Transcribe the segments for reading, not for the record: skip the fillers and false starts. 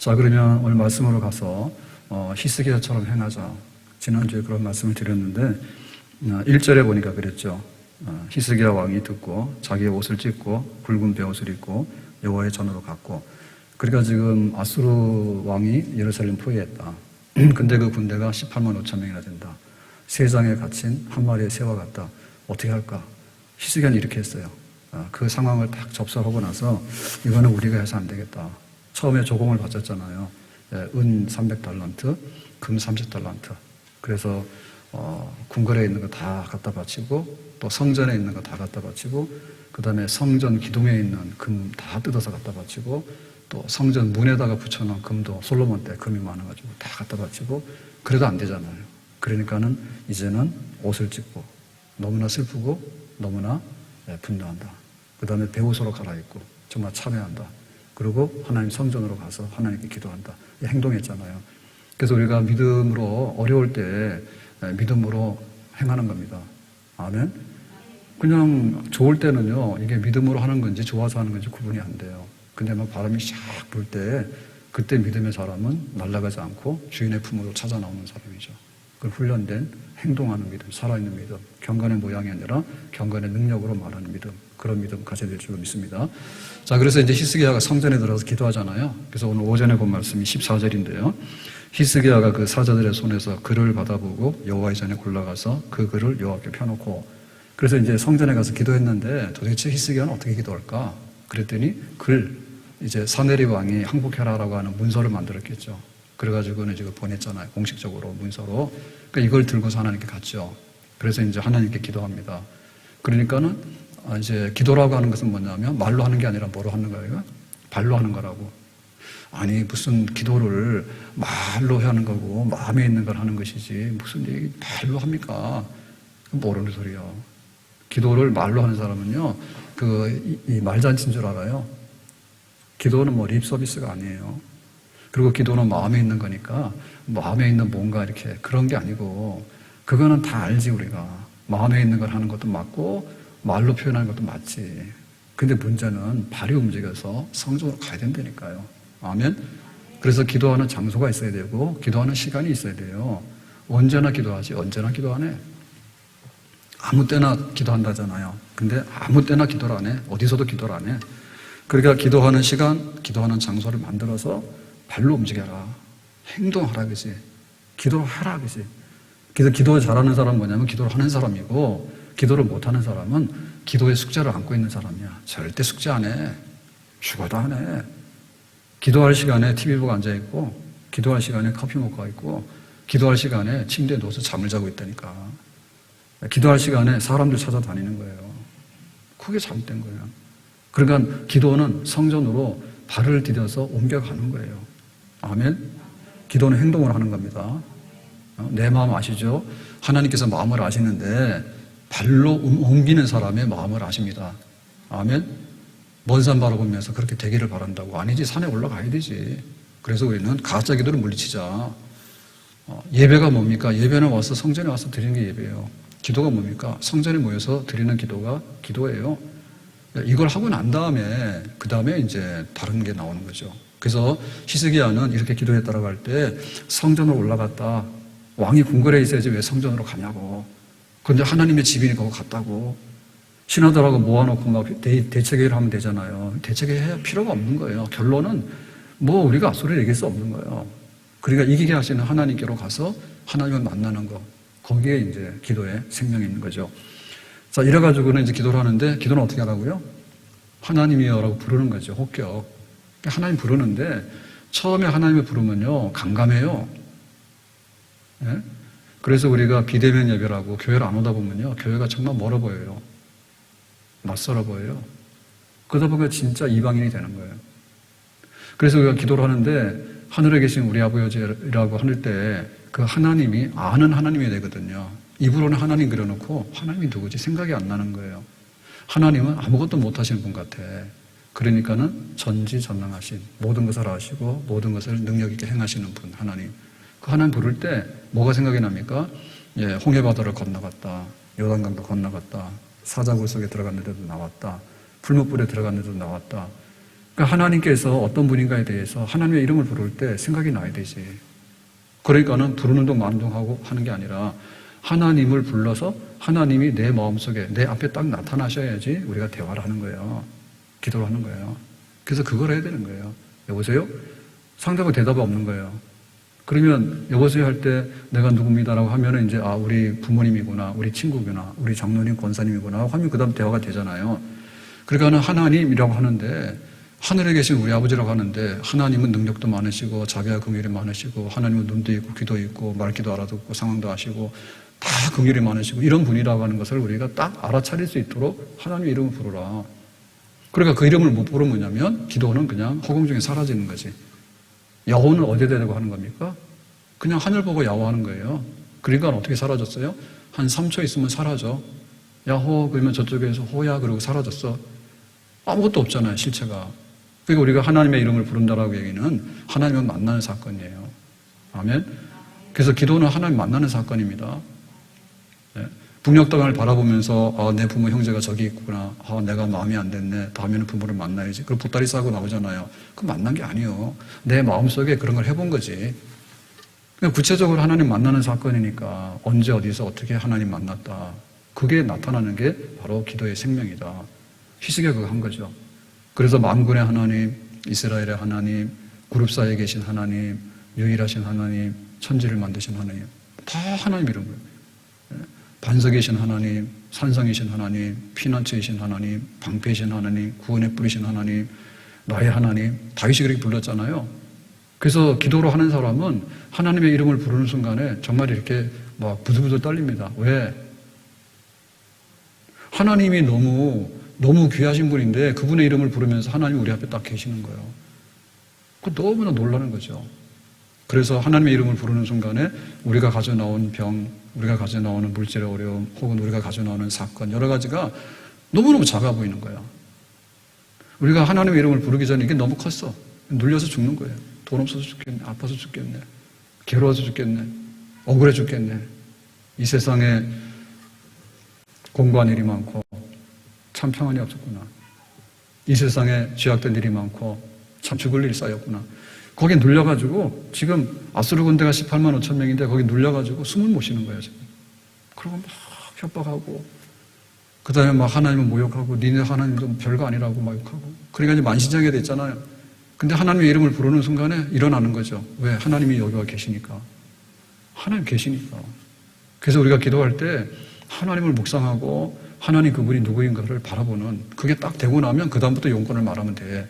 자, 그러면 오늘 말씀으로 가서 히스기야처럼 행하자. 지난주에 그런 말씀을 드렸는데 1절에 보니까 그랬죠. 히스기야 왕이 듣고 자기의 옷을 찢고 굵은 베옷을 입고 여호와의 전으로 갔고, 그러니까 지금 아수르 왕이 예루살렘 포위했다. 근데 그 군대가 18만 5천 명이나 된다. 세상에 갇힌 한 마리의 새와 같다. 어떻게 할까? 히스기야는 이렇게 했어요. 그 상황을 딱 접수하고 나서 이거는 우리가 해서 안 되겠다. 처음에 조공을 바쳤잖아요. 은 300달란트, 금 30달란트. 그래서 궁궐에 있는 거 다 갖다 바치고, 또 성전에 있는 거 다 갖다 바치고, 그 다음에 성전 기둥에 있는 금 다 뜯어서 갖다 바치고, 또 성전 문에다가 붙여놓은 금도 솔로몬 때 금이 많아가지고 다 갖다 바치고. 그래도 안 되잖아요. 그러니까는 이제는 옷을 찢고, 너무나 슬프고 너무나 분노한다. 그 다음에 베옷으로 갈아입고 정말 참회한다. 그리고 하나님 성전으로 가서 하나님께 기도한다. 행동했잖아요. 그래서 우리가 믿음으로 어려울 때 믿음으로 행하는 겁니다. 아멘. 그냥 좋을 때는요, 이게 믿음으로 하는 건지 좋아서 하는 건지 구분이 안 돼요. 근데 막 바람이 샥 불 때, 그때 믿음의 사람은 날아가지 않고 주인의 품으로 찾아 나오는 사람이죠. 그 훈련된 행동하는 믿음, 살아있는 믿음, 경건의 모양이 아니라 경건의 능력으로 말하는 믿음, 그런 믿음 가져야 될 줄 믿습니다. 자, 그래서 이제 히스기야가 성전에 들어가서 기도하잖아요. 그래서 오늘 오전에 본 말씀이 14절인데요. 히스기야가 그 사자들의 손에서 글을 받아보고 여호와의 전에 올라가서 그 글을 여호와께 펴놓고, 그래서 이제 성전에 가서 기도했는데 도대체 히스기야는 어떻게 기도할까? 그랬더니 이제 사네립 왕이 항복해라라고 하는 문서를 만들었겠죠. 그래가지고는 지금 보냈잖아요. 공식적으로 문서로. 그러니까 이걸 들고서 하나님께 갔죠. 그래서 이제 하나님께 기도합니다. 그러니까는 이제 기도라고 하는 것은 뭐냐면 말로 하는 게 아니라 뭐로 하는 거예요? 발로 하는 거라고. 아니, 무슨 기도를 말로 하는 거고 마음에 있는 걸 하는 것이지 무슨 얘기 발로 합니까? 모르는 소리야. 기도를 말로 하는 사람은요, 이 말잔치인 줄 알아요. 기도는 뭐 립 서비스가 아니에요. 그리고 기도는 마음에 있는 거니까 마음에 있는 뭔가 이렇게 그런 게 아니고, 그거는 다 알지 우리가. 마음에 있는 걸 하는 것도 맞고 말로 표현하는 것도 맞지. 근데 문제는 발이 움직여서 성전으로 가야 된다니까요. 아멘. 그래서 기도하는 장소가 있어야 되고 기도하는 시간이 있어야 돼요. 언제나 기도하지 언제나 기도 안 해. 아무 때나 기도한다잖아요. 근데 아무 때나 기도를 안 해. 어디서도 기도를 안 해. 그러니까 기도하는 시간, 기도하는 장소를 만들어서 발로 움직여라. 행동하라, 그지? 기도를 하라, 그지? 그래서 기도 잘하는 사람은 뭐냐면 기도를 하는 사람이고, 기도를 못하는 사람은 기도의 숙제를 안고 있는 사람이야. 절대 숙제 안 해. 죽어도 안 해. 기도할 시간에 TV 보고 앉아있고, 기도할 시간에 커피 먹고 가있고, 기도할 시간에 침대에 누워서 잠을 자고 있다니까. 기도할 시간에 사람들 찾아다니는 거예요. 그게 잘못된 거예요. 그러니까 기도는 성전으로 발을 디뎌서 옮겨가는 거예요. 아멘. 기도는 행동을 하는 겁니다. 내 마음 아시죠? 하나님께서 마음을 아시는데 발로 옮기는 사람의 마음을 아십니다. 아멘. 먼 산 바라보면서 그렇게 되기를 바란다고. 아니지, 산에 올라가야 되지. 그래서 우리는 가짜 기도를 물리치자. 예배가 뭡니까? 예배는 와서 성전에 와서 드리는 게 예배예요. 기도가 뭡니까? 성전에 모여서 드리는 기도가 기도예요. 이걸 하고 난 다음에 그 다음에 이제 다른 게 나오는 거죠. 그래서 히스기야는 이렇게 기도했다라고 할 때 성전으로 올라갔다. 왕이 궁궐에 있어야지 왜 성전으로 가냐고. 근데 하나님의 집이니까 거기 갔다고. 신하들하고 모아놓고 막 대책회의를 하면 되잖아요. 대책회의 할 필요가 없는 거예요. 결론은 뭐 우리가 소리를 얘기할 수 없는 거예요. 그러니까 이기게 하시는 하나님께로 가서 하나님을 만나는 거. 거기에 이제 기도에 생명이 있는 거죠. 자, 이래가지고는 이제 기도를 하는데, 기도는 어떻게 하라고요? 하나님이여라고 부르는 거죠. 혹격. 하나님 부르는데, 처음에 하나님을 부르면요, 강감해요. 예? 그래서 우리가 비대면 예배라고 교회를 안 오다 보면요, 교회가 정말 멀어 보여요. 낯설어 보여요. 그러다 보면 진짜 이방인이 되는 거예요. 그래서 우리가 기도를 하는데, 하늘에 계신 우리 아버지라고 할 때, 그 하나님이 아는 하나님이 되거든요. 입으로는 하나님 그려놓고 하나님이 누구지 생각이 안 나는 거예요. 하나님은 아무것도 못하시는 분 같아. 그러니까는 전지전능하신, 모든 것을 아시고 모든 것을 능력 있게 행하시는 분, 하나님. 그 하나님 부를 때 뭐가 생각이 납니까? 예, 홍해바다를 건너갔다. 요단강도 건너갔다. 사자굴 속에 들어갔는데도 나왔다. 풀무불에 들어갔는데도 나왔다. 그러니까 하나님께서 어떤 분인가에 대해서 하나님의 이름을 부를 때 생각이 나야 되지. 그러니까는 부르는 동 마는 동 하고 하는 게 아니라 하나님을 불러서 하나님이 내 마음속에 내 앞에 딱 나타나셔야지 우리가 대화를 하는 거예요. 기도를 하는 거예요. 그래서 그걸 해야 되는 거예요. 여보세요? 상대방 대답이 없는 거예요. 그러면 여보세요 할 때 내가 누굽니다라고 하면은 이제 우리 부모님이구나, 우리 친구구나, 우리 장로님, 권사님이구나 하면 그 다음 대화가 되잖아요. 그러니까 하나님이라고 하는데 하늘에 계신 우리 아버지라고 하는데 하나님은 능력도 많으시고 자비와 긍휼이 많으시고 하나님은 눈도 있고 귀도 있고 말귀도 알아듣고 상황도 아시고 다 긍휼이 많으시고 이런 분이라고 하는 것을 우리가 딱 알아차릴 수 있도록 하나님의 이름을 부르라. 그러니까 그 이름을 못 부르면 뭐냐면 기도는 그냥 허공 중에 사라지는 거지. 야호는 어디에 대고 하는 겁니까? 그냥 하늘 보고 야호하는 거예요. 그러니까 어떻게 사라졌어요? 한 3초 있으면 사라져. 야호 그러면 저쪽에서 호야 그러고 사라졌어. 아무것도 없잖아요, 실체가. 그러니까 우리가 하나님의 이름을 부른다라고 얘기는 하나님을 만나는 사건이에요. 아멘. 그래서 기도는 하나님 만나는 사건입니다. 네. 북녘땅을 바라보면서 내 부모 형제가 저기 있구나. 내가 마음이 안 됐네. 다음에는 부모를 만나야지. 그리고 보따리 싸고 나오잖아요. 그건 만난 게 아니에요. 내 마음속에 그런 걸 해본 거지. 구체적으로 하나님 만나는 사건이니까 언제 어디서 어떻게 하나님 만났다. 그게 나타나는 게 바로 기도의 생명이다. 희스기야 그거 한 거죠. 그래서 만군의 하나님, 이스라엘의 하나님, 그룹 사이에 계신 하나님, 유일하신 하나님, 천지를 만드신 하나님 다 하나님 이런 거예요. 반석이신 하나님, 산성이신 하나님, 피난처이신 하나님, 방패이신 하나님, 구원의 뿌리신 하나님, 나의 하나님, 다윗이 그렇게 불렀잖아요. 그래서 기도로 하는 사람은 하나님의 이름을 부르는 순간에 정말 이렇게 막 부들부들 떨립니다. 왜? 하나님이 너무 귀하신 분인데 그분의 이름을 부르면서 하나님이 우리 앞에 딱 계시는 거예요. 그 너무나 놀라는 거죠. 그래서 하나님의 이름을 부르는 순간에 우리가 가져나온 병, 우리가 가져나오는 물질의 어려움, 혹은 우리가 가져나오는 사건, 여러 가지가 너무너무 작아 보이는 거야. 우리가 하나님의 이름을 부르기 전에 이게 너무 컸어. 눌려서 죽는 거예요. 돈 없어서 죽겠네. 아파서 죽겠네. 괴로워서 죽겠네. 억울해 죽겠네. 이 세상에 공부한 일이 많고 참 평안이 없었구나. 이 세상에 죄악된 일이 많고 참 죽을 일이 쌓였구나. 거기 눌려가지고 지금 아수르 군대가 18만 5천 명인데 거기 눌려가지고 숨을 못 쉬는 거예요 지금. 그러고 막 협박하고 그 다음에 막 하나님을 모욕하고 니네 하나님도 별거 아니라고 막 욕하고 그러니까 이제 만신창이가 됐잖아요. 근데 하나님의 이름을 부르는 순간에 일어나는 거죠. 왜? 하나님이 여기와 계시니까. 하나님 계시니까. 그래서 우리가 기도할 때 하나님을 묵상하고 하나님 그분이 누구인가를 바라보는 그게 딱 되고 나면 그 다음부터 용건을 말하면 돼.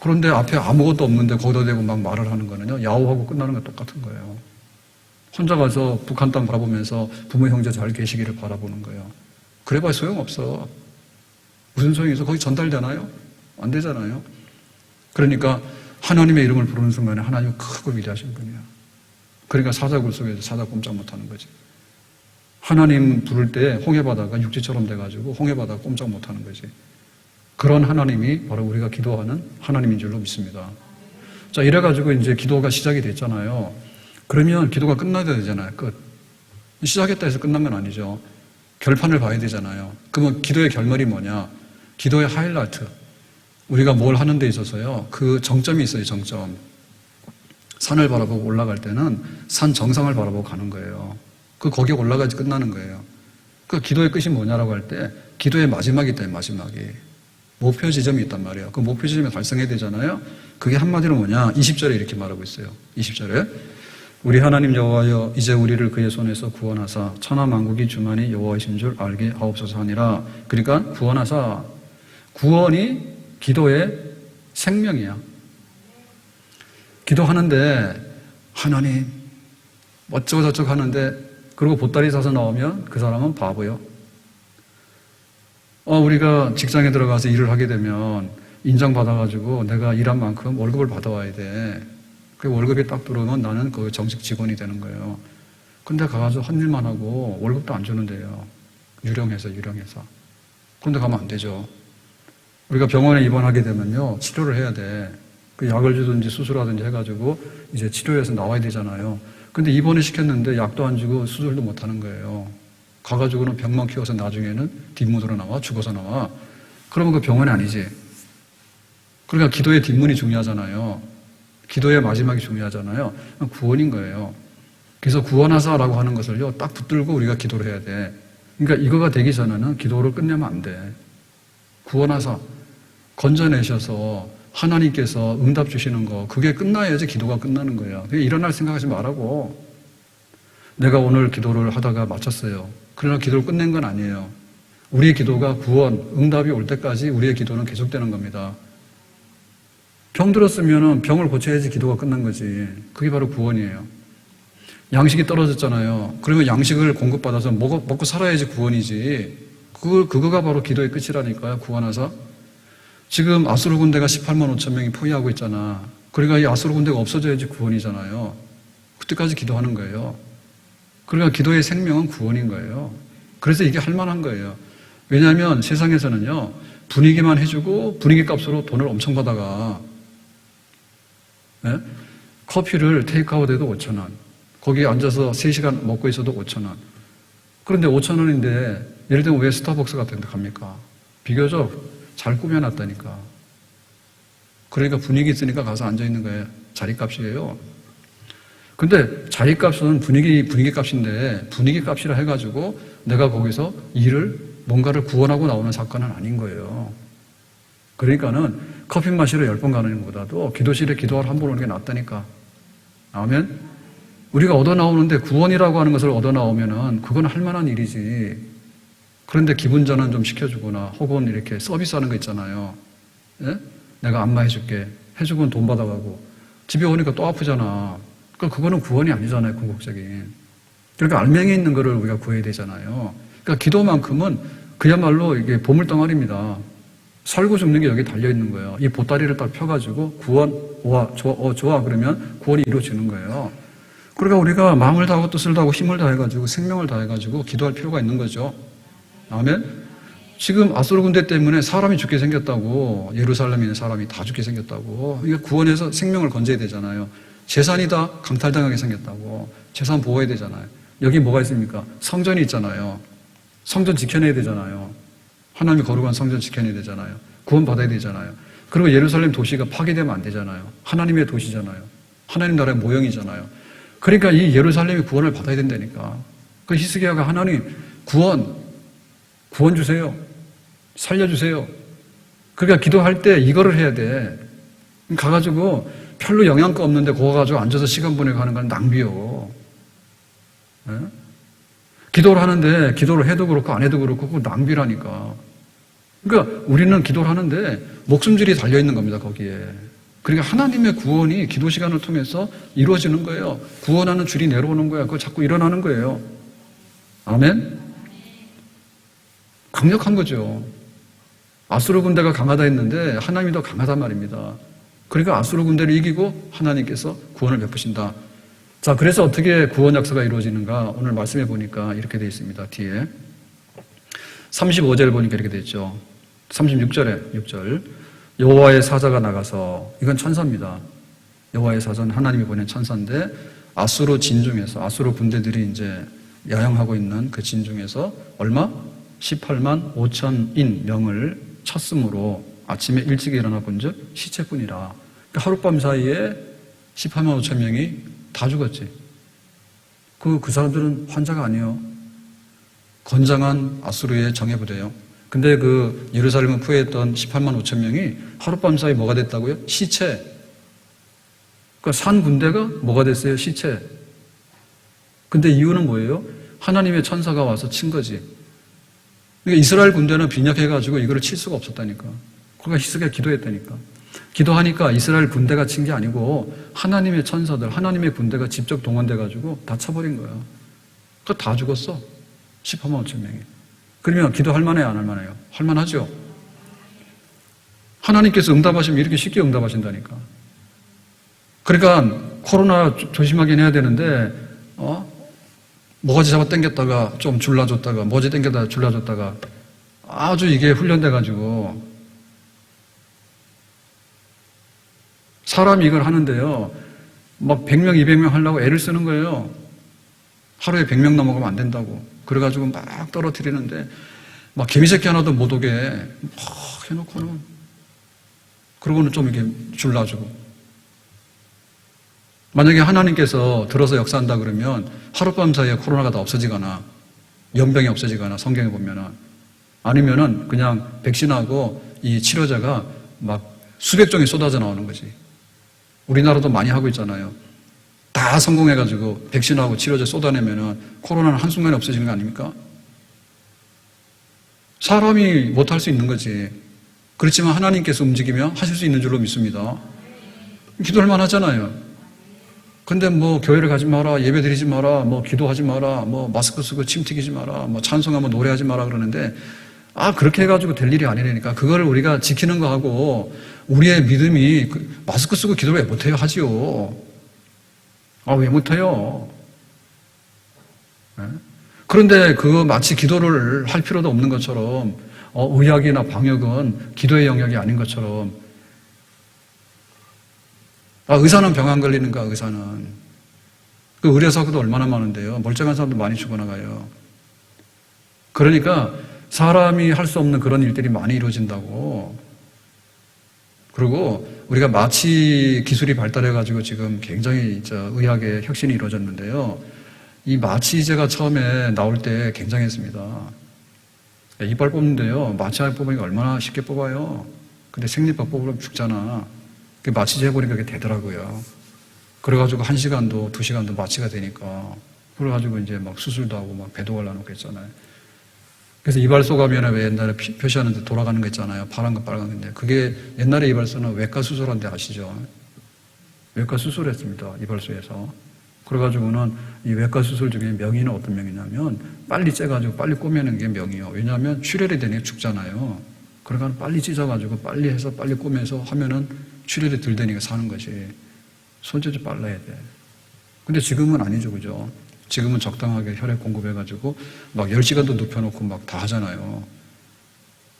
그런데 앞에 아무것도 없는데 거기다 대고 막 말을 하는 거는요, 야호하고 끝나는 거 똑같은 거예요. 혼자 가서 북한 땅 바라보면서 부모 형제 잘 계시기를 바라보는 거예요. 그래봐야 소용없어. 무슨 소용이 있어? 거기 전달되나요? 안 되잖아요. 그러니까 하나님의 이름을 부르는 순간에 하나님은 크고 위대하신 분이야. 그러니까 사자굴 속에서 사자 꼼짝 못하는 거지. 하나님 부를 때 홍해바다가 육지처럼 돼가지고 홍해바다가 꼼짝 못하는 거지. 그런 하나님이 바로 우리가 기도하는 하나님인 줄로 믿습니다. 자, 이래가지고 이제 기도가 시작이 됐잖아요. 그러면 기도가 끝나야 되잖아요. 끝. 시작했다 해서 끝난 건 아니죠. 결판을 봐야 되잖아요. 그러면 기도의 결말이 뭐냐? 기도의 하이라이트. 우리가 뭘 하는 데 있어서요. 그 정점이 있어요, 정점. 산을 바라보고 올라갈 때는 산 정상을 바라보고 가는 거예요. 거기에 올라가지 끝나는 거예요. 그 기도의 끝이 뭐냐라고 할 때 기도의 마지막이 있다, 마지막이. 목표 지점이 있단 말이에요. 그 목표 지점에 달성해야 되잖아요. 그게 한마디로 뭐냐? 20절에 이렇게 말하고 있어요. 20절에 우리 하나님 여호와여 이제 우리를 그의 손에서 구원하사 천하 만국이 주만이 여호와이신 줄 알게 하옵소서 하니라. 그러니까 구원하사, 구원이 기도의 생명이야. 기도하는데 하나님 어쩌고 저쩌고 하는데 그리고 보따리 사서 나오면 그 사람은 바보요. 우리가 직장에 들어가서 일을 하게 되면 인정받아가지고 내가 일한 만큼 월급을 받아와야 돼. 그 월급이 딱 들어오면 나는 그 정식 직원이 되는 거예요. 근데 가가지고 한 일만 하고 월급도 안 주는데요. 유령회사. 그런데 가면 안 되죠. 우리가 병원에 입원하게 되면요, 치료를 해야 돼. 그 약을 주든지 수술하든지 해가지고 이제 치료해서 나와야 되잖아요. 근데 입원을 시켰는데 약도 안 주고 수술도 못 하는 거예요. 가가지고는 병만 키워서 나중에는 뒷문으로 나와, 죽어서 나와. 그러면 그 병원이 아니지. 그러니까 기도의 뒷문이 중요하잖아요. 기도의 마지막이 중요하잖아요. 구원인 거예요. 그래서 구원하사라고 하는 것을요, 딱 붙들고 우리가 기도를 해야 돼. 그러니까 이거가 되기 전에는 기도를 끝내면 안 돼. 구원하사, 건져내셔서 하나님께서 응답 주시는 거, 그게 끝나야지 기도가 끝나는 거예요. 그게 일어날 생각하지 말라고. 내가 오늘 기도를 하다가 마쳤어요. 그러나 기도를 끝낸 건 아니에요. 우리의 기도가 구원, 응답이 올 때까지 우리의 기도는 계속되는 겁니다. 병 들었으면 병을 고쳐야지 기도가 끝난 거지. 그게 바로 구원이에요. 양식이 떨어졌잖아요. 그러면 양식을 공급받아서 먹고 살아야지 구원이지. 그거가 바로 기도의 끝이라니까요. 구원하사. 지금 아수르 군대가 18만 5천 명이 포위하고 있잖아. 그러니까 이 아수르 군대가 없어져야지 구원이잖아요. 그때까지 기도하는 거예요. 그러니까 기도의 생명은 구원인 거예요. 그래서 이게 할 만한 거예요. 왜냐하면 세상에서는요, 분위기만 해주고 분위기 값으로 돈을 엄청 받아가. 네? 커피를 테이크아웃해도 5,000원. 거기에 앉아서 3시간 먹고 있어도 5,000원. 그런데 5,000원인데 예를 들면 왜 스타벅스 같은 데 갑니까? 비교적 잘 꾸며놨다니까. 그러니까 분위기 있으니까 가서 앉아있는 거예요. 자리값이에요. 근데 자리값은 분위기 값인데 분위기 값이라 해가지고 내가 거기서 뭔가를 구원하고 나오는 사건은 아닌 거예요. 그러니까는 커피 마시러 10번 가는 것보다도 기도실에 기도하러 한 번 오는 게 낫다니까. 아멘? 우리가 얻어 나오는데 구원이라고 하는 것을 얻어 나오면은 그건 할 만한 일이지. 그런데 기분 전환 좀 시켜주거나 혹은 이렇게 서비스하는 거 있잖아요. 예? 내가 안마해줄게. 해주고는 돈 받아가고 집에 오니까 또 아프잖아. 그러니까 그거는 구원이 아니잖아요. 궁극적인. 그러니까 알맹이 있는 거를 우리가 구해야 되잖아요. 그러니까 기도만큼은 그야말로 이게 보물덩어리입니다. 살고 죽는 게 여기 달려있는 거예요. 이 보따리를 딱 펴가지고 구원, 좋아. 그러면 구원이 이루어지는 거예요. 그러니까 우리가 마음을 다하고 뜻을 다하고 힘을 다해가지고 생명을 다해가지고 기도할 필요가 있는 거죠. 아멘? 지금 아수르 군대 때문에 사람이 죽게 생겼다고, 예루살렘에 있는 사람이 다 죽게 생겼다고. 이게 구원해서 생명을 건져야 되잖아요. 재산이 다 강탈당하게 생겼다고. 재산 보호해야 되잖아요. 여기 뭐가 있습니까? 성전이 있잖아요. 성전 지켜내야 되잖아요. 하나님이 거룩한 성전 지켜내야 되잖아요. 구원받아야 되잖아요. 그리고 예루살렘 도시가 파괴되면 안 되잖아요. 하나님의 도시잖아요. 하나님 나라의 모형이잖아요. 그러니까 이 예루살렘이 구원을 받아야 된다니까. 그 히스기야가 하나님 구원 주세요. 살려주세요. 그러니까 기도할 때 이거를 해야 돼. 가가지고 별로 영양가 없는데 거기 가지고 앉아서 시간 보내고 하는 건 낭비요. 네? 기도를 하는데 기도를 해도 그렇고 안 해도 그렇고 그거 낭비라니까. 그러니까 우리는 기도를 하는데 목숨줄이 달려있는 겁니다. 거기에. 그러니까 하나님의 구원이 기도 시간을 통해서 이루어지는 거예요. 구원하는 줄이 내려오는 거야. 그거 자꾸 일어나는 거예요. 아멘? 강력한 거죠. 아수르 군대가 강하다 했는데 하나님이 더 강하단 말입니다. 그러니까 아수르 군대를 이기고 하나님께서 구원을 베푸신다. 자, 그래서 어떻게 구원 역사가 이루어지는가? 오늘 말씀해 보니까 이렇게 되어 있습니다. 뒤에 35절 보니까 이렇게 되어 있죠. 36절에 6절 여호와의 사자가 나가서, 이건 천사입니다. 여호와의 사자는 하나님이 보낸 천사인데 아수르 진중에서, 아수르 군대들이 이제 야영하고 있는 그 진중에서 얼마? 18만 5천인 명을 쳤으므로 아침에 일찍 일어나 본즉 시체뿐이라. 그러니까 하룻밤 사이에 18만 5천 명이 다 죽었지. 그 사람들은 환자가 아니에요. 건장한 아수르의 정예부대예요. 근데 그 예루살렘을 포위했던 18만 5천 명이 하룻밤 사이 뭐가 됐다고요? 시체. 그러니까 산 군대가 뭐가 됐어요? 시체. 근데 이유는 뭐예요? 하나님의 천사가 와서 친 거지. 그러니까 이스라엘 군대는 빈약해가지고 이거를 칠 수가 없었다니까. 그러니까 히스기야가 기도했다니까. 기도하니까 이스라엘 군대가 친 게 아니고 하나님의 천사들, 하나님의 군대가 직접 동원돼가지고 다 쳐버린 거야. 그러니까 다 죽었어. 18만 5천 명이. 그러면 기도할 만해요? 안 할 만해요? 할 만하죠. 하나님께서 응답하시면 이렇게 쉽게 응답하신다니까. 그러니까 코로나 조심하긴 해야 되는데 뭐가지 잡아 당겼다가 좀 줄라줬다가 뭐지 당겼다가 줄라줬다가 아주 이게 훈련돼가지고 사람이 이걸 하는데요. 막 100명, 200명 하려고 애를 쓰는 거예요. 하루에 100명 넘어가면 안 된다고. 그래가지고 막 떨어뜨리는데 막 개미새끼 하나도 못 오게 막 해놓고는 그러고는 좀 이렇게 줄 놔주고. 만약에 하나님께서 들어서 역사한다 그러면 하룻밤 사이에 코로나가 다 없어지거나 연병이 없어지거나 성경에 보면은, 아니면은 그냥 백신하고 이 치료제가 막 수백 종이 쏟아져 나오는 거지. 우리나라도 많이 하고 있잖아요. 다 성공해가지고 백신하고 치료제 쏟아내면은 코로나는 한순간에 없어지는 거 아닙니까? 사람이 못할 수 있는 거지. 그렇지만 하나님께서 움직이면 하실 수 있는 줄로 믿습니다. 기도할 만하잖아요. 근데 뭐 교회를 가지 마라, 예배 드리지 마라, 뭐 기도하지 마라, 뭐 마스크 쓰고 침 튀기지 마라, 뭐 찬송하면 노래하지 마라 그러는데, 그렇게 해가지고 될 일이 아니라니까. 그거를 우리가 지키는 거하고 우리의 믿음이 마스크 쓰고 기도를 왜 못해요? 하지요. 왜 못해요? 네? 그런데 그거 마치 기도를 할 필요도 없는 것처럼, 의학이나 방역은 기도의 영역이 아닌 것처럼, 의사는 병 안 걸리는가, 의사는. 그 의료사고도 얼마나 많은데요. 멀쩡한 사람도 많이 죽어나가요. 그러니까 사람이 할 수 없는 그런 일들이 많이 이루어진다고. 그리고 우리가 마취 기술이 발달해가지고 지금 굉장히 의학의 혁신이 이루어졌는데요. 이 마취제가 처음에 나올 때 굉장했습니다. 이빨 뽑는데요. 마취알 뽑으니까 얼마나 쉽게 뽑아요. 근데 생리밥 뽑으면 죽잖아. 그 마취제 해보니까 그게 되더라고요. 그래가지고 1시간도 2시간도 마취가 되니까. 그래가지고 이제 막 수술도 하고 막 배도 갈라놓고 했잖아요. 그래서 이발소 가면 왜 옛날에 표시하는데 돌아가는 거 있잖아요. 파란 거 빨간 건데. 그게 옛날에 이발소는 외과 수술한 데 아시죠? 외과 수술했습니다. 이발소에서. 그래가지고는 이 외과 수술 중에 명의는 어떤 명이냐면 빨리 째가지고 빨리 꼬매는 게 명이에요. 왜냐하면 출혈이 되니까 죽잖아요. 그러니까 빨리 찢어가지고 빨리 해서 빨리 꼬매서 하면은 출혈이 덜 되니까 사는 것이. 손재주 빨라야 돼. 근데 지금은 아니죠, 그죠? 지금은 적당하게 혈액 공급해가지고 막 10시간도 눕혀놓고 막 다 하잖아요.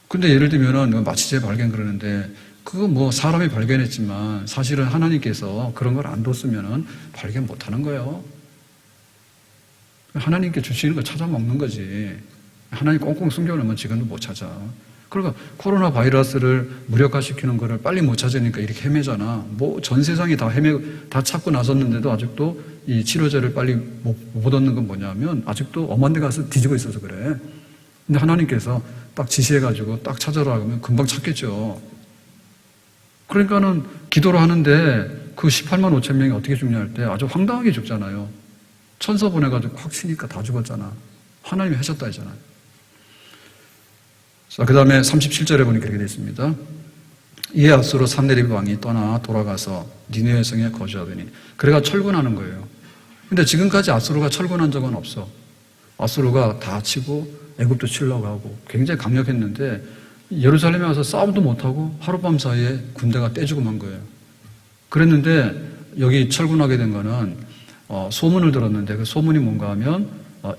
근데 예를 들면은 마취제 발견 그러는데 그거 뭐 사람이 발견했지만 사실은 하나님께서 그런 걸 안 뒀으면은 발견 못 하는 거예요. 하나님께 주시는 거 찾아 먹는 거지. 하나님 꽁꽁 숨겨놓으면 지금도 못 찾아. 그러니까 코로나 바이러스를 무력화시키는 거를 빨리 못 찾으니까 이렇게 헤매잖아. 뭐 전 세상이 다 찾고 나섰는데도 아직도 이 치료제를 빨리 못 얻는 건 뭐냐면 아직도 엄한 데 가서 뒤지고 있어서 그래. 근데 하나님께서 딱 지시해가지고 딱 찾아라 하면 금방 찾겠죠. 그러니까는 기도를 하는데 그 18만 5천 명이 어떻게 죽냐 할 때 아주 황당하게 죽잖아요. 천사 보내가지고 확 치니까 다 죽었잖아. 하나님이 하셨다 했잖아요. 자, 그 다음에 37절에 보니까 이렇게 되어 있습니다. 이에 앞서로 산헤립 왕이 떠나 돌아가서 니느웨 성에 거주하더니, 그래가 철군하는 거예요. 근데 지금까지 아수르가 철군한 적은 없어. 아수르가 다 치고 애굽도 치려고 하고 굉장히 강력했는데 예루살렘에 와서 싸움도 못하고 하룻밤 사이에 군대가 떼주고 만 거예요. 그랬는데 여기 철군하게 된 거는 소문을 들었는데 그 소문이 뭔가 하면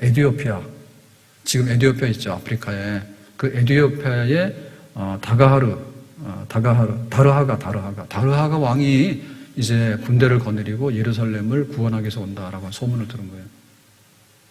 에티오피아, 지금 에티오피아 있죠, 아프리카에. 그 에티오피아의 다르하가 왕이 이제 군대를 거느리고 예루살렘을 구원하기 위해서 온다라고 소문을 들은 거예요.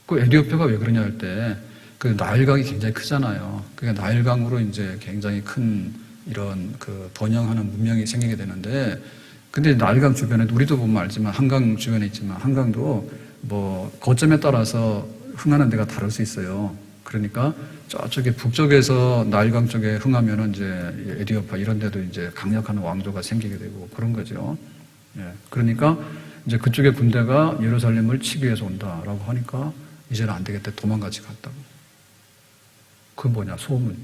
그 에티오피아가 왜 그러냐 할 때 그 나일강이 굉장히 크잖아요. 그러니까 나일강으로 이제 굉장히 큰 이런 그 번영하는 문명이 생기게 되는데, 근데 나일강 주변에 우리도 보면 알지만 한강 주변에 있지만 한강도 뭐 거점에 따라서 흥하는 데가 다를 수 있어요. 그러니까 저쪽에 북쪽에서 나일강 쪽에 흥하면은 이제 에티오피아 이런 데도 이제 강력한 왕조가 생기게 되고 그런 거죠. 예. 그러니까 이제 그쪽의 군대가 예루살렘을 치기 위해서 온다라고 하니까 이제는 안 되겠다. 도망가지 갔다고. 그건 뭐냐? 소문.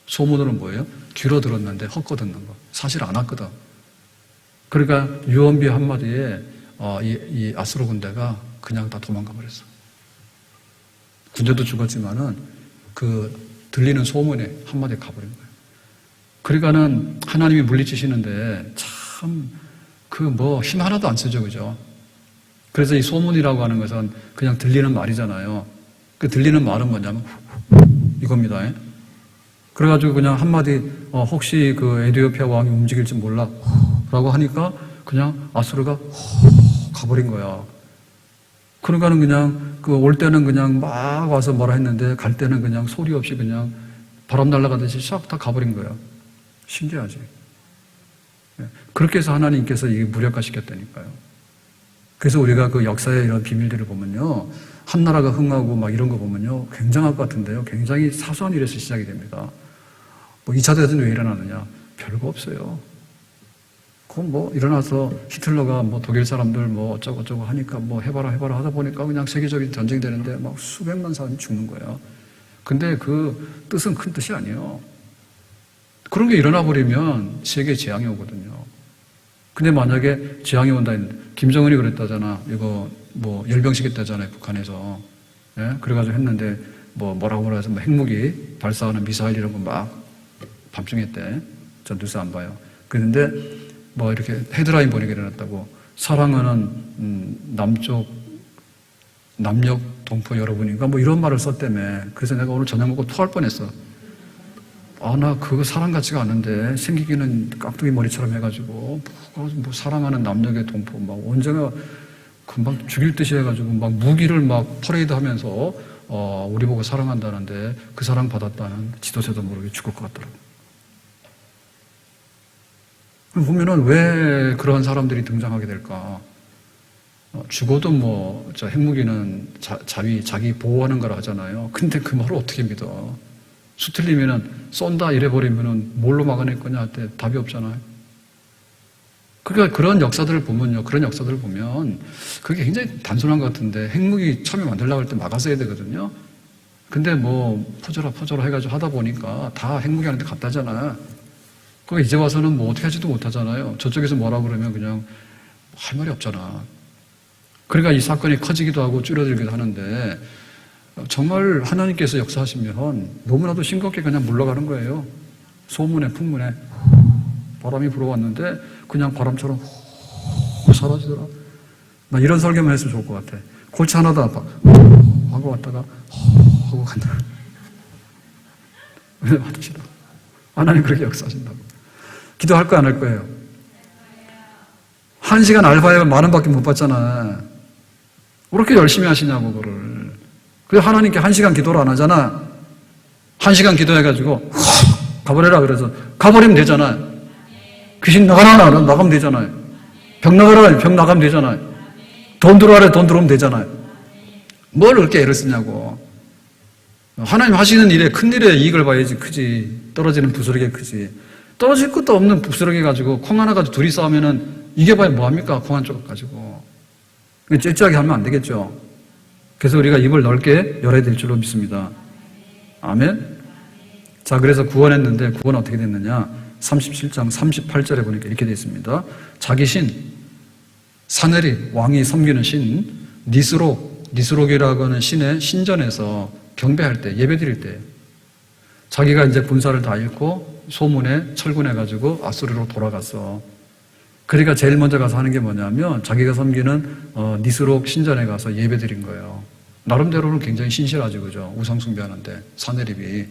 소문으로는 뭐예요? 귀로 들었는데 헛거 듣는 거. 사실 안 왔거든. 그러니까 유언비 한마디에 이 아수르 군대가 그냥 다 도망가 버렸어. 군대도 죽었지만은 그 들리는 소문에 한마디에 가버린 거예요. 그러니까는 하나님이 물리치시는데 참 그 뭐 힘 하나도 안 쓰죠, 그죠? 그래서 이 소문이라고 하는 것은 그냥 들리는 말이잖아요. 그 들리는 말은 뭐냐면 이겁니다. 그래가지고 그냥 한마디 혹시 그 에티오피아 왕이 움직일지 몰라 라고 하니까 그냥 아수르가 가버린 거야. 그러니까는 그냥 그 올 때는 그냥 막 와서 뭐라 했는데 갈 때는 그냥 소리 없이 그냥 바람 날아가듯이 싹 다 가버린 거야. 신기하지. 그렇게 해서 하나님께서 이게 무력화시켰다니까요. 그래서 우리가 그 역사의 이런 비밀들을 보면요, 한 나라가 흥하고 막 이런 거 보면요, 굉장할 것 같은데요, 굉장히 사소한 일에서 시작이 됩니다. 뭐 2차 대전 왜 일어나느냐? 별거 없어요. 그건 뭐 일어나서 히틀러가 뭐 독일 사람들 뭐 어쩌고 하니까 뭐 해봐라 하다 보니까 그냥 세계적인 전쟁이 되는데 막 수백만 사람이 죽는 거예요. 근데 그 뜻은 큰 뜻이 아니에요. 그런 게 일어나 버리면 세계에 재앙이 오거든요. 근데 만약에 재앙이 온다 했는데, 김정은이 그랬다잖아. 이거 뭐 열병시켰다잖아요, 북한에서. 예? 그래가지고 했는데 뭐라고 해서 뭐 핵무기 발사하는 미사일 이런 거 막 밤중에 했대. 전 뉴스 안 봐요. 그런데 뭐 이렇게 헤드라인 보니까 일어났다고. 사랑하는 남녘 동포 여러분인가 뭐 이런 말을 썼다며. 그래서 내가 오늘 저녁 먹고 토할 뻔했어. 나 그거 사랑 같지가 않은데, 생기기는 깍두기 머리처럼 해가지고, 뭐 사랑하는 남녘의 동포, 막 언제가 금방 죽일 듯이 해가지고, 막 무기를 막 퍼레이드 하면서, 우리 보고 사랑한다는데, 그 사랑 받았다는 지도새도 모르게 죽을 것 같더라고. 보면은 왜 그런 사람들이 등장하게 될까? 죽어도 뭐, 핵무기는 자기 보호하는 거라 하잖아요. 근데 그 말을 어떻게 믿어? 수틀리면은 쏜다 이래버리면은 뭘로 막아낼 거냐 할 때 답이 없잖아요. 그러니까 그런 역사들을 보면 그게 굉장히 단순한 것 같은데, 핵무기 처음에 만들려고 할 때 막았어야 되거든요. 근데 뭐 퍼져라 해가지고 하다 보니까 다 핵무기 하는데 갔다잖아. 그러니까 이제 와서는 뭐 어떻게 하지도 못하잖아요. 저쪽에서 뭐라 그러면 그냥 할 말이 없잖아. 그러니까 이 사건이 커지기도 하고 줄어들기도 하는데, 정말 하나님께서 역사하시면 너무나도 싱겁게 그냥 물러가는 거예요. 소문에 풍문에 바람이 불어왔는데 그냥 바람처럼 사라지더라. 나 이런 설교만 했으면 좋을 것 같아. 골치 하나도 아파 하고 왔다가 하고 간다. 왜 받으시다. 하나님 그렇게 역사하신다고. 기도할 거 안 할 거예요? 1시간 알바에 10,000원밖에 못 받잖아. 왜 그렇게 열심히 하시냐고 그거를. 그래서 하나님께 1시간 기도를 안 하잖아. 1시간 기도해가지고 가버려라 그래서 가버리면 되잖아. 귀신 나가라 나가면 되잖아요. 병 나가라 병 나가면 되잖아요. 돈 들어와라 돈 들어오면 되잖아요. 뭘 그렇게 애를 쓰냐고. 하나님 하시는 일에 큰 일에 이익을 봐야지 크지. 떨어지는 부스러기가 크지. 떨어질 것도 없는 부스러기 가지고 콩 하나 가지고 둘이 싸우면은 이겨봐야 뭐합니까? 콩 한 조각 가지고. 찔찔하게 하면 안 되겠죠. 그래서 우리가 입을 넓게 열어야 될 줄로 믿습니다. 아멘? 자, 그래서 구원했는데 구원은 어떻게 됐느냐? 37장 38절에 보니까 이렇게 되어 있습니다. 자기 신, 사네립, 왕이 섬기는 신, 니스록이라고 하는 신의 신전에서 경배할 때, 예배 드릴 때, 자기가 이제 군사를 다 잃고 소문에 철군해가지고 아수르로 돌아갔어. 그러니까 제일 먼저 가서 하는 게 뭐냐면 자기가 섬기는 니스록 신전에 가서 예배 드린 거예요. 나름대로는 굉장히 신실하지, 그죠? 우상 숭배하는데 사네립이.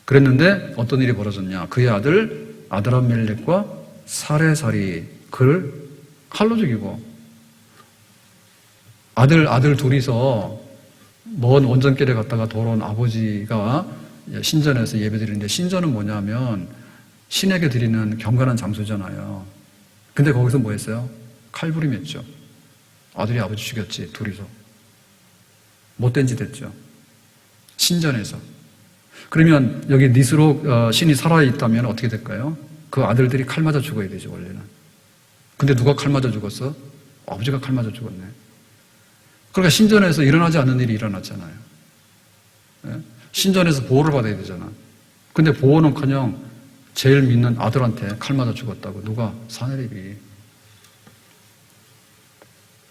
그랬는데 어떤 일이 벌어졌냐? 그의 아들 아드람멜렉과 사레살이 그를 칼로 죽이고, 아들 둘이서 먼 원정길에 갔다가 돌아온 아버지가 신전에서 예배 드리는데, 신전은 뭐냐면 신에게 드리는 경건한 장소잖아요. 근데 거기서 뭐 했어요? 칼부림했죠. 아들이 아버지 죽였지, 둘이서. 못된 짓 했죠. 신전에서. 그러면 여기 니스록 신이 살아있다면 어떻게 될까요? 그 아들들이 칼 맞아 죽어야 되죠, 원래는. 근데 누가 칼 맞아 죽었어? 아버지가 칼 맞아 죽었네. 그러니까 신전에서 일어나지 않는 일이 일어났잖아요. 신전에서 보호를 받아야 되잖아. 근데 보호는커녕 제일 믿는 아들한테 칼 맞아 죽었다고. 누가? 사네립이.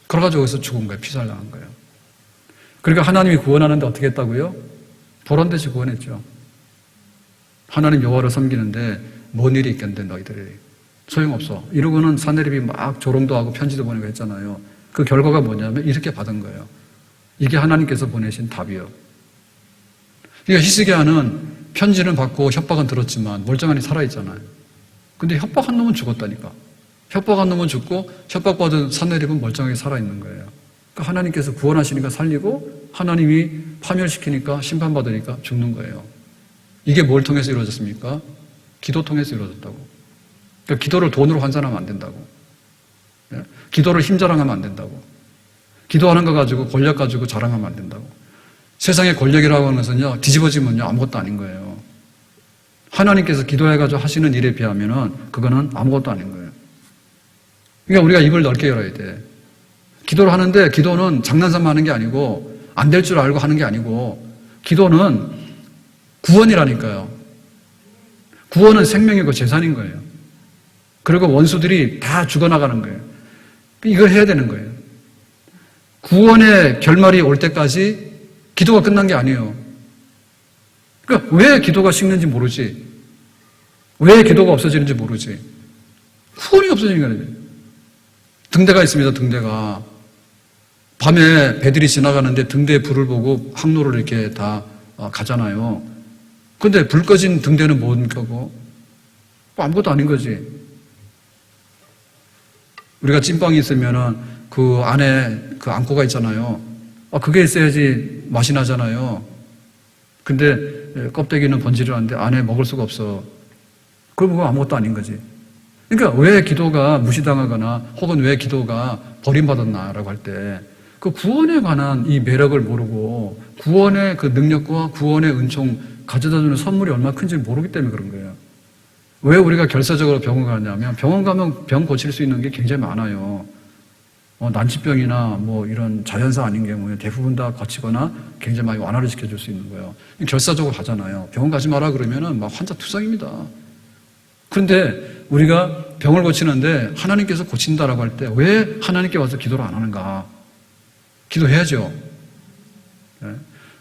그래가지고 여기서 죽은 거예요. 피살당한 거예요. 그러니까 하나님이 구원하는데 어떻게 했다고요? 보란듯이 구원했죠. 하나님 여호와를 섬기는데 뭔 일이 있겠는데 너희들이. 소용없어. 이러고는 사네립이 막 조롱도 하고 편지도 보내고 했잖아요. 그 결과가 뭐냐면 이렇게 받은 거예요. 이게 하나님께서 보내신 답이요. 그러니까 히스기야는 편지는 받고 협박은 들었지만 멀쩡하니 살아있잖아요. 근데 협박한 놈은 죽었다니까. 협박한 놈은 죽고 협박받은 사네립은 멀쩡하게 살아있는 거예요. 그러니까 하나님께서 구원하시니까 살리고 하나님이 파멸시키니까 심판받으니까 죽는 거예요. 이게 뭘 통해서 이루어졌습니까? 기도 통해서 이루어졌다고. 그러니까 기도를 돈으로 환산하면 안 된다고. 기도를 힘 자랑하면 안 된다고. 기도하는 거 가지고 권력 가지고 자랑하면 안 된다고. 세상의 권력이라고 하는 것은요, 뒤집어지면요, 아무것도 아닌 거예요. 하나님께서 기도해가지고 하시는 일에 비하면은 그거는 아무것도 아닌 거예요. 그러니까 우리가 입을 넓게 열어야 돼. 기도를 하는데 기도는 장난삼아 하는 게 아니고 안 될 줄 알고 하는 게 아니고 기도는 구원이라니까요. 구원은 생명이고 재산인 거예요. 그리고 원수들이 다 죽어나가는 거예요. 이걸 해야 되는 거예요. 구원의 결말이 올 때까지 기도가 끝난 게 아니에요. 그러니까 왜 기도가 식는지 모르지. 왜 기도가 없어지는지 모르지. 구원이 없어지는 거예요. 등대가 있습니다. 등대가. 밤에 배들이 지나가는데 등대에 불을 보고 항로를 이렇게 다 가잖아요. 근데 불 꺼진 등대는 뭡니까? 아무것도 아닌 거지. 우리가 찐빵이 있으면은 그 안에 그 앙코가 있잖아요. 그게 있어야지 맛이 나잖아요. 근데 껍데기는 번지를 하는데 안에 먹을 수가 없어. 그럼 그거 아무것도 아닌 거지. 그러니까 왜 기도가 무시당하거나 혹은 왜 기도가 버림받았나라고 할 때 그 구원에 관한 이 매력을 모르고 구원의 그 능력과 구원의 은총 가져다주는 선물이 얼마나 큰지 모르기 때문에 그런 거예요. 왜 우리가 결사적으로 병원 가냐면 병원 가면 병 고칠 수 있는 게 굉장히 많아요. 난치병이나 뭐 이런 자연사 아닌 경우에 대부분 다 거치거나 굉장히 많이 완화를 시켜줄 수 있는 거예요. 결사적으로 가잖아요. 병원 가지 마라 그러면은 막 환자 투성입니다. 그런데 우리가 병을 고치는데 하나님께서 고친다라고 할 때 왜 하나님께 와서 기도를 안 하는가? 기도해야죠.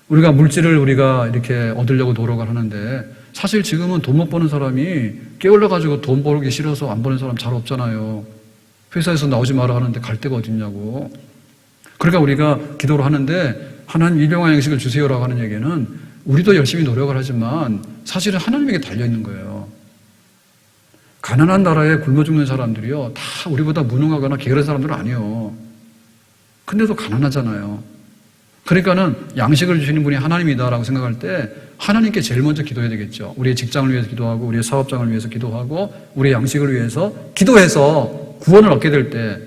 우리가 물질을 우리가 이렇게 얻으려고 노력을 하는데 사실 지금은 돈 못 버는 사람이 깨어나가지고 돈 벌기 싫어서 안 버는 사람 잘 없잖아요. 회사에서 나오지 마라 하는데 갈 데가 어딨냐고. 그러니까 우리가 기도를 하는데 하나님 일용할 양식을 주세요라고 하는 얘기는 우리도 열심히 노력을 하지만 사실은 하나님에게 달려있는 거예요. 가난한 나라에 굶어 죽는 사람들이요 다 우리보다 무능하거나 게으른 사람들은 아니에요. 근데도 가난하잖아요. 그러니까는 양식을 주시는 분이 하나님이다라고 생각할 때 하나님께 제일 먼저 기도해야 되겠죠. 우리의 직장을 위해서 기도하고 우리의 사업장을 위해서 기도하고 우리의 양식을 위해서 기도해서 구원을 얻게 될 때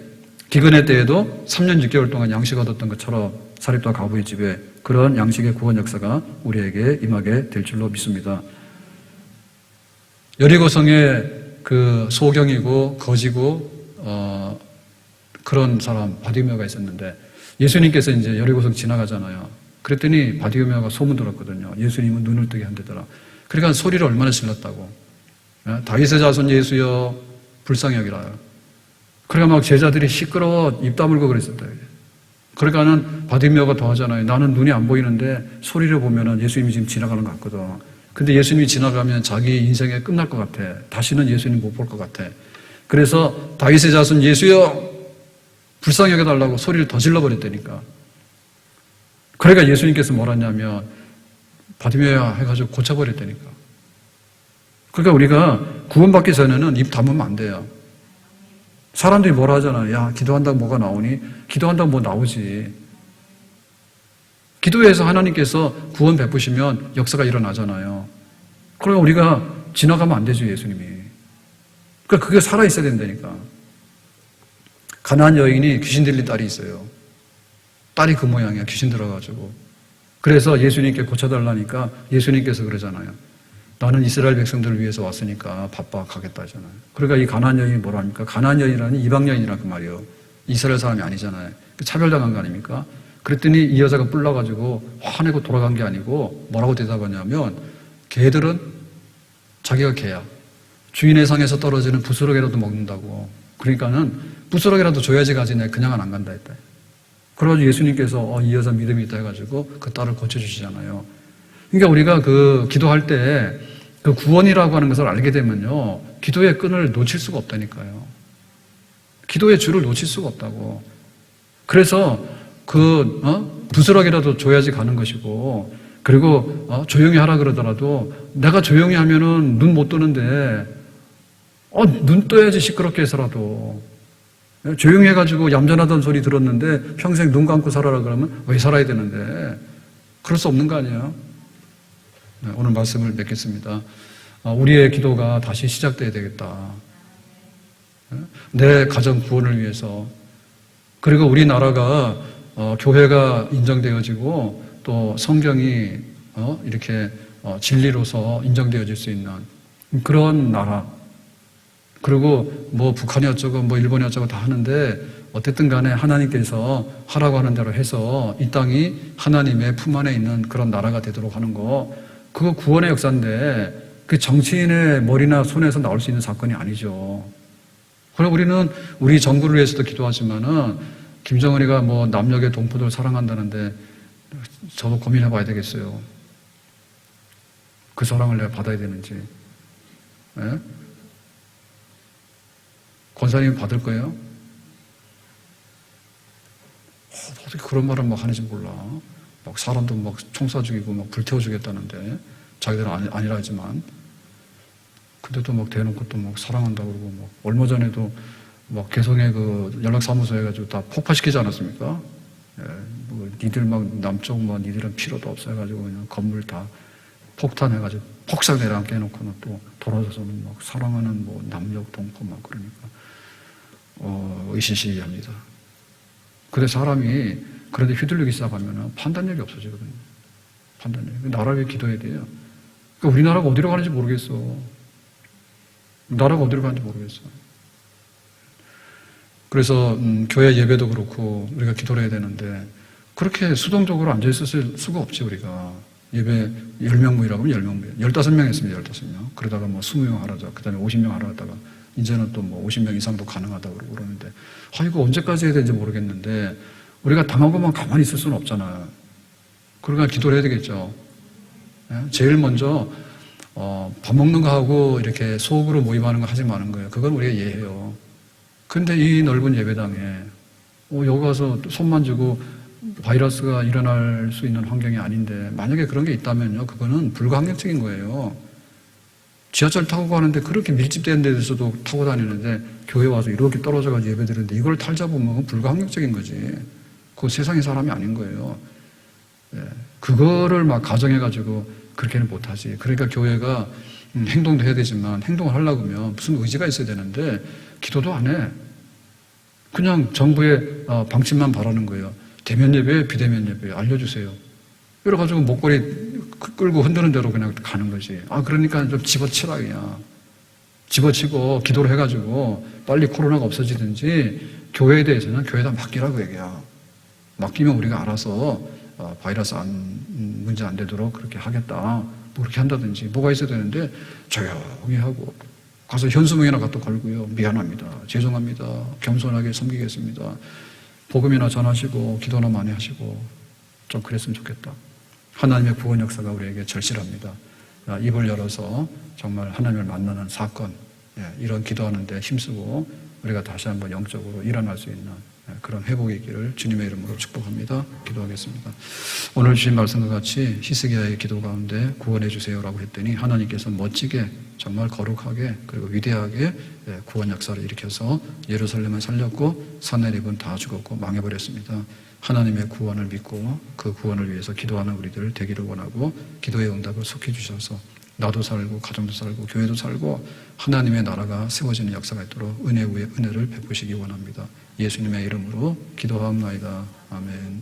기근의 때에도 3년 6개월 동안 양식 얻었던 것처럼 사립과 가부의 집에 그런 양식의 구원 역사가 우리에게 임하게 될 줄로 믿습니다. 여리고성의 그 소경이고 거지고 그런 사람 바디메오가 있었는데 예수님께서 이제 여리고성 지나가잖아요. 그랬더니 바디메오가 소문 들었거든요. 예수님은 눈을 뜨게 한대더라. 그러니까 소리를 얼마나 질렀다고. 다윗의 자손 예수여 불쌍히 여기라. 그러니까 막 제자들이 시끄러워 입 다물고 그랬었다. 그러니까는 바디메오가 더 하잖아요. 나는 눈이 안 보이는데 소리를 보면은 예수님이 지금 지나가는 것 같거든. 근데 예수님이 지나가면 자기 인생에 끝날 것 같아. 다시는 예수님 못 볼 것 같아. 그래서 다윗의 자손 예수여 불쌍히 여겨달라고 소리를 더 질러버렸다니까. 그러니까 예수님께서 뭐라 했냐면 바디메오야 해가지고 고쳐버렸다니까. 그러니까 우리가 구원받기 전에는 입 다물면 안 돼요. 사람들이 뭐라 하잖아요. 야 기도한다고 뭐가 나오니? 기도한다고 뭐 나오지. 기도해서 하나님께서 구원 베푸시면 역사가 일어나잖아요. 그러면 우리가 지나가면 안 되죠, 예수님이. 그러니까 그게 살아있어야 된다니까. 가나안 여인이 귀신 들린 딸이 있어요. 딸이 그 모양이야, 귀신 들어가지고. 그래서 예수님께 고쳐달라니까 예수님께서 그러잖아요. 나는 이스라엘 백성들을 위해서 왔으니까 바빠 가겠다 하잖아요. 그러니까 이 가나안 여인이 뭐라 합니까? 가나안 여인이라니 이방 여인이라 그 말이에요. 이스라엘 사람이 아니잖아요. 차별당한 거 아닙니까? 그랬더니 이 여자가 뿔나가지고 화내고 돌아간 게 아니고 뭐라고 대답하냐면 개들은 자기가 개야. 주인의 상에서 떨어지는 부스러기라도 먹는다고. 그러니까는 부스러기라도 줘야지 가지 내 그냥은 안 간다 했다. 그래가지고 예수님께서 이 여자 믿음이 있다 해가지고 그 딸을 고쳐주시잖아요. 그러니까 우리가 그 기도할 때 그 구원이라고 하는 것을 알게 되면요 기도의 끈을 놓칠 수가 없다니까요. 기도의 줄을 놓칠 수가 없다고. 그래서 부스러기라도 줘야지 가는 것이고 그리고 조용히 하라 그러더라도 내가 조용히 하면은 눈 못 뜨는데 눈 떠야지 시끄럽게 해서라도. 조용히 해가지고 얌전하던 소리 들었는데 평생 눈 감고 살아라 그러면 왜 살아야 되는데 그럴 수 없는 거 아니에요? 네, 오늘 말씀을 맺겠습니다. 우리의 기도가 다시 시작돼야 되겠다. 내 가정 구원을 위해서. 그리고 우리나라가 교회가 인정되어지고 또 성경이 이렇게 진리로서 인정되어질 수 있는 그런 나라. 그리고 뭐 북한이 어쩌고 뭐 일본이 어쩌고 다 하는데 어쨌든 간에 하나님께서 하라고 하는 대로 해서 이 땅이 하나님의 품 안에 있는 그런 나라가 되도록 하는 거, 그거 구원의 역사인데 그 정치인의 머리나 손에서 나올 수 있는 사건이 아니죠. 그리고 우리는 우리 정부를 위해서도 기도하지만은 김정은이가 뭐 남녘의 동포들 사랑한다는데 저도 고민해 봐야 되겠어요. 그 사랑을 내가 받아야 되는지. 예? 권사님 받을 거예요? 어떻게 그런 말을 막 하는지 몰라. 막 사람도 막 총 쏴 죽이고 막 불태워 주겠다는데 자기들은 아니라 하지만, 근데도 막 대놓고 또 막 사랑한다고 그러고 막 얼마 전에도 막 개성의 그 연락사무소 해가지고 다 폭파시키지 않았습니까? 예, 뭐 니들 막 남쪽 뭐 니들은 필요도 없어 해가지고 그냥 건물 다 폭탄해가지고 폭삭 내려앉게 해놓고는 또 돌아서서는 막 사랑하는 뭐 남녘 동포 막 그러니까 의시시합니다. 근데 사람이 그런데 휘둘리기 시작하면 판단력이 없어지거든요. 판단력. 나라 위해 기도해야 돼요. 그러니까 우리나라가 어디로 가는지 모르겠어. 나라가 어디로 가는지 모르겠어. 그래서 교회 예배도 그렇고 우리가 기도를 해야 되는데 그렇게 수동적으로 앉아있을 수가 없지. 우리가 예배 10명 모이라고 하면 10명 모여. 15명 했습니다. 15명. 그러다가 뭐 20명 하라자. 그 다음에 50명 하라 하다가 이제는 또 뭐 50명 이상도 가능하다고 그러는데 이거 언제까지 해야 되는지 모르겠는데 우리가 당한 것만 가만히 있을 수는 없잖아요. 그러니까 기도를 해야 되겠죠. 제일 먼저 밥 먹는 거 하고 이렇게 소극으로 모임하는 거 하지 마는 거예요. 그건 우리가 이해해요. 근데 이 넓은 예배당에 여기 가서 손만 쥐고 바이러스가 일어날 수 있는 환경이 아닌데 만약에 그런 게 있다면요, 그거는 불가항력적인 거예요. 지하철 타고 가는데 그렇게 밀집된 데서도 타고 다니는데 교회 와서 이렇게 떨어져가지고 예배 드리는데 이걸 탈잡으면 불가항력적인 거지. 그거 세상의 사람이 아닌 거예요. 예, 그거를 막 가정해가지고 그렇게는 못하지. 그러니까 교회가 행동도 해야 되지만 행동을 하려고 하면 무슨 의지가 있어야 되는데 기도도 안 해. 그냥 정부의 방침만 바라는 거예요. 대면 예배, 비대면 예배 알려주세요. 이래가지고 목걸이 끌고 흔드는 대로 그냥 가는 거지. 그러니까 좀 집어치라 그냥. 집어치고 기도를 해가지고 빨리 코로나가 없어지든지 교회에 대해서는 교회에다 맡기라고 얘기야. 맡기면 우리가 알아서 바이러스 문제 안 되도록 그렇게 하겠다. 뭐 그렇게 한다든지 뭐가 있어야 되는데 조용히 하고 가서 현수막이나 갖다 걸고요. 미안합니다. 죄송합니다. 겸손하게 섬기겠습니다. 복음이나 전하시고 기도나 많이 하시고 좀 그랬으면 좋겠다. 하나님의 구원 역사가 우리에게 절실합니다. 입을 열어서 정말 하나님을 만나는 사건, 이런 기도하는데 힘쓰고 우리가 다시 한번 영적으로 일어날 수 있는 그런 회복의 길을 주님의 이름으로 축복합니다. 기도하겠습니다. 오늘 주신 말씀과 같이 히스기야의 기도 가운데 구원해 주세요라고 했더니 하나님께서 멋지게 정말 거룩하게 그리고 위대하게 구원 역사를 일으켜서 예루살렘을 살렸고 산헤립은 다 죽었고 망해버렸습니다. 하나님의 구원을 믿고 그 구원을 위해서 기도하는 우리들 되기를 원하고 기도의 응답을 속해 주셔서 나도 살고 가정도 살고 교회도 살고 하나님의 나라가 세워지는 역사가 있도록 은혜 위에 은혜를 베푸시기 원합니다. 예수님의 이름으로 기도하옵나이다. 아멘.